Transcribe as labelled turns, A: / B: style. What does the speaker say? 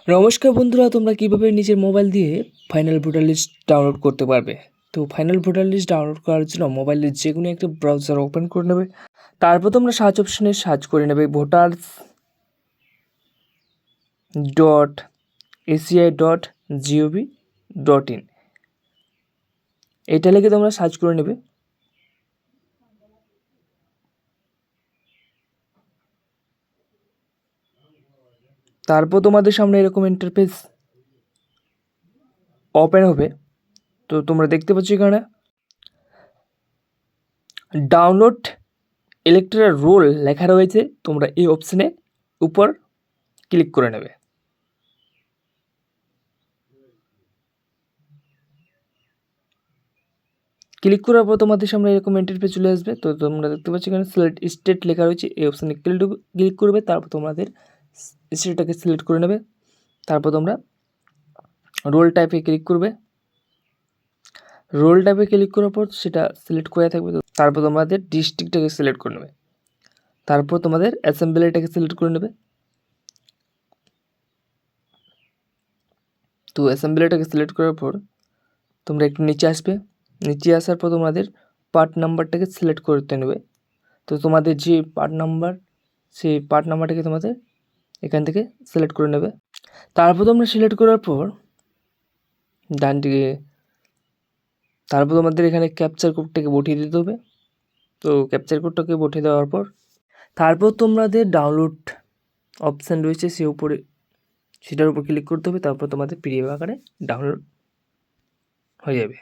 A: নমস্কার বন্ধুরা, তোমরা কিভাবে নিজের মোবাইল দিয়ে ফাইনাল ভোটার লিস্ট ডাউনলোড করতে পারবে। তো ফাইনাল ভোটার লিস্ট ডাউনলোড করার জন্য মোবাইলের যে কোনো একটা ব্রাউজার ওপেন করে নেবে। তারপর তোমরা সার্চ অপশনে সার্চ করে নেবে voters.aci.gov.in। এটা লিখে তোমরা সার্চ করে নেবে। তারপর তোমাদের সামনে এরকম ইন্টারফেস ওপেন হবে। তো তোমরা দেখতে পাচ্ছ এখানে ডাউনলোড ইলেকট্রাল রোল লেখা রয়েছে। তোমরা এই অপশানে উপর ক্লিক করে নেবে। ক্লিক করার পর তোমাদের সামনে এরকম ইন্টারফেস চলে আসবে। তো তোমরা দেখতে পাচ্ছ এখানে সিলেক্ট স্টেট লেখা রয়েছে, এই অপশানে ক্লিক করবে। তারপর তোমাদের স্টেটটাকে সিলেক্ট করে নেবে। তারপর তোমরা রোল টাইপে ক্লিক করবে। রোল টাইপে ক্লিক করার পর সেটা সিলেক্ট করে থাকবে। তারপর তোমাদের ডিস্ট্রিক্টটাকে সিলেক্ট করে নেবে। তারপর তোমাদের অ্যাসেম্বলিটাকে সিলেক্ট করে নেবে। তো অ্যাসেম্বলিটাকে সিলেক্ট করার পর তোমরা একটু নিচে আসবে। নিচে আসার পর তোমাদের পার্ট নাম্বারটাকে সিলেক্ট করতে নেবে। তো তোমাদের যে পার্ট নাম্বার, সেই পার্ট নাম্বারটাকে তোমাদের এখান থেকে সিলেক্ট করে নেবে। তারপর তোমরা সিলেক্ট করার পর ডান দিকে তারপর তোমাদের এখানে ক্যাপচার কোডটাকে বসিয়ে দিতে হবে। তো ক্যাপচার কোডটাকে বসিয়ে দেওয়ার পর তারপর তোমাদের ডাউনলোড অপশান রয়েছে, সেটার উপর ক্লিক করতে হবে। তারপর তোমাদের পিডিএফ আকারে ডাউনলোড হয়ে যাবে।